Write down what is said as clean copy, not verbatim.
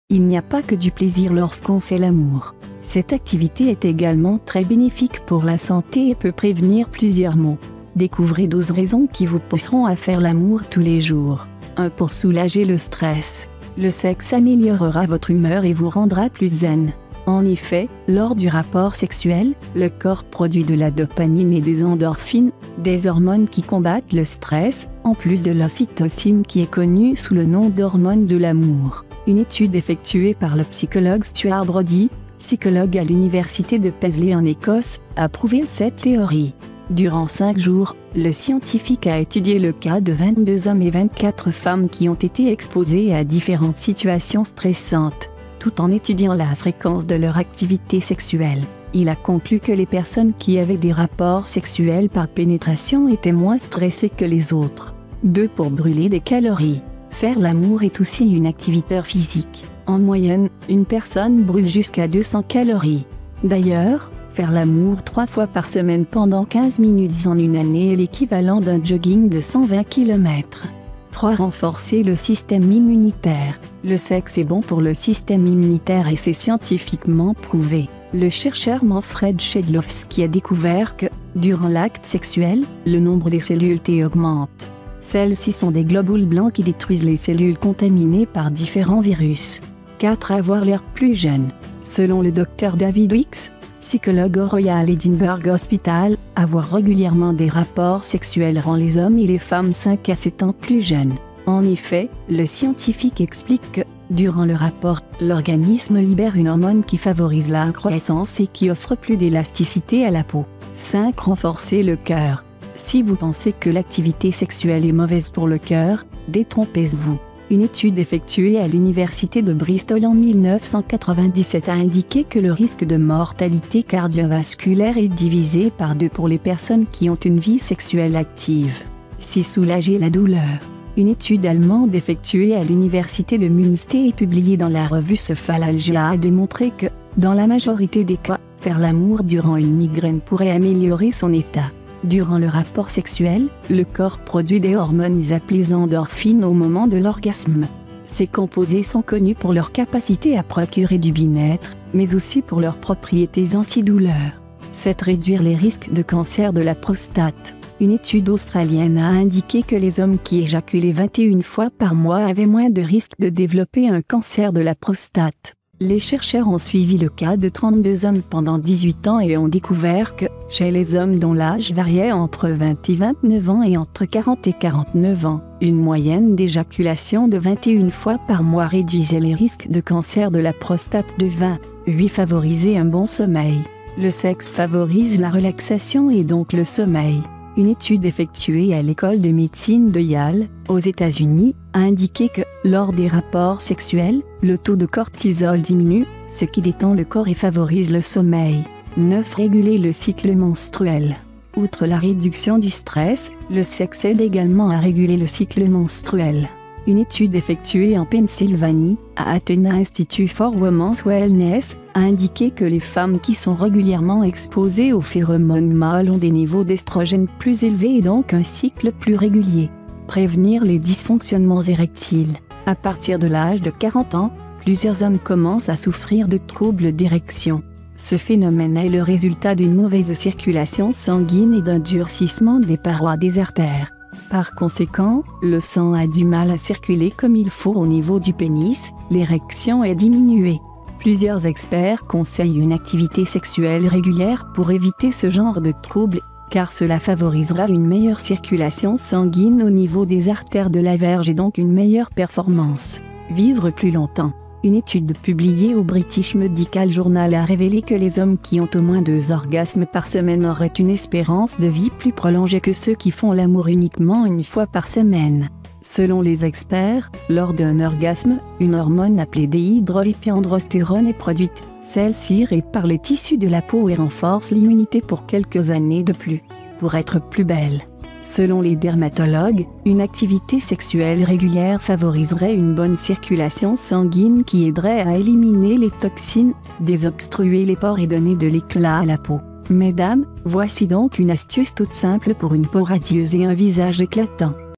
Il n'y a pas que du plaisir lorsqu'on fait l'amour. Cette activité est également très bénéfique pour la santé et peut prévenir plusieurs maux. Découvrez 12 raisons qui vous pousseront à faire l'amour tous les jours. 1. Pour soulager le stress. Le sexe améliorera votre humeur et vous rendra plus zen. En effet, lors du rapport sexuel, le corps produit de la dopamine et des endorphines, des hormones qui combattent le stress, en plus de l'ocytocine qui est connue sous le nom d'hormone de l'amour. Une étude effectuée par le psychologue Stuart Brody, psychologue à l'université de Paisley en Écosse, a prouvé cette théorie. Durant 5 jours, le scientifique a étudié le cas de 22 hommes et 24 femmes qui ont été exposés à différentes situations stressantes. Tout en étudiant la fréquence de leur activité sexuelle, il a conclu que les personnes qui avaient des rapports sexuels par pénétration étaient moins stressées que les autres. 2. Pour brûler des calories. Faire l'amour est aussi une activité physique. En moyenne, une personne brûle jusqu'à 200 calories. D'ailleurs, faire l'amour 3 fois par semaine pendant 15 minutes en une année est l'équivalent d'un jogging de 120 km. 3. Renforcer le système immunitaire. Le sexe est bon pour le système immunitaire et c'est scientifiquement prouvé. Le chercheur Manfred Shedlovsky a découvert que, durant l'acte sexuel, le nombre des cellules T augmente. Celles-ci sont des globules blancs qui détruisent les cellules contaminées par différents virus. 4. Avoir l'air plus jeune. Selon le Dr David Weeks, psychologue au Royal Edinburgh Hospital, avoir régulièrement des rapports sexuels rend les hommes et les femmes 5 à 7 ans plus jeunes. En effet, le scientifique explique que, durant le rapport, l'organisme libère une hormone qui favorise la croissance et qui offre plus d'élasticité à la peau. 5. Renforcer le cœur. Si vous pensez que l'activité sexuelle est mauvaise pour le cœur, détrompez-vous. Une étude effectuée à l'université de Bristol en 1997 a indiqué que le risque de mortalité cardiovasculaire est divisé par 2 pour les personnes qui ont une vie sexuelle active. 6. Soulager la douleur. Une étude allemande effectuée à l'université de Münster et publiée dans la revue Cephalalgia a démontré que, dans la majorité des cas, faire l'amour durant une migraine pourrait améliorer son état. Durant le rapport sexuel, le corps produit des hormones appelées endorphines au moment de l'orgasme. Ces composés sont connus pour leur capacité à procurer du bien-être, mais aussi pour leurs propriétés antidouleurs. 7. Réduire les risques de cancer de la prostate. Une étude australienne a indiqué que les hommes qui éjaculaient 21 fois par mois avaient moins de risques de développer un cancer de la prostate. Les chercheurs ont suivi le cas de 32 hommes pendant 18 ans et ont découvert que, chez les hommes dont l'âge variait entre 20 et 29 ans et entre 40 et 49 ans, une moyenne d'éjaculation de 21 fois par mois réduisait les risques de cancer de la prostate de 20. 8. Favoriser un bon sommeil. Le sexe favorise la relaxation et donc le sommeil. Une étude effectuée à l'école de médecine de Yale, aux États-Unis, a indiqué que, lors des rapports sexuels, le taux de cortisol diminue, ce qui détend le corps et favorise le sommeil. 9. Réguler le cycle menstruel. Outre la réduction du stress, le sexe aide également à réguler le cycle menstruel. Une étude effectuée en Pennsylvanie, à Athena Institute for Women's Wellness, a indiqué que les femmes qui sont régulièrement exposées aux phéromones mâles ont des niveaux d'estrogène plus élevés et donc un cycle plus régulier. Prévenir les dysfonctionnements érectiles. À partir de l'âge de 40 ans, plusieurs hommes commencent à souffrir de troubles d'érection. Ce phénomène est le résultat d'une mauvaise circulation sanguine et d'un durcissement des parois des artères. Par conséquent, le sang a du mal à circuler comme il faut au niveau du pénis, l'érection est diminuée. Plusieurs experts conseillent une activité sexuelle régulière pour éviter ce genre de troubles, car cela favorisera une meilleure circulation sanguine au niveau des artères de la verge et donc une meilleure performance. Vivre plus longtemps. Une étude publiée au British Medical Journal a révélé que les hommes qui ont au moins 2 orgasmes par semaine auraient une espérance de vie plus prolongée que ceux qui font l'amour uniquement 1 fois par semaine. Selon les experts, lors d'un orgasme, une hormone appelée dihydroépiandrostérone est produite. Celle-ci répare les tissus de la peau et renforce l'immunité pour quelques années de plus, pour être plus belle. Selon les dermatologues, une activité sexuelle régulière favoriserait une bonne circulation sanguine qui aiderait à éliminer les toxines, désobstruer les pores et donner de l'éclat à la peau. Mesdames, voici donc une astuce toute simple pour une peau radieuse et un visage éclatant.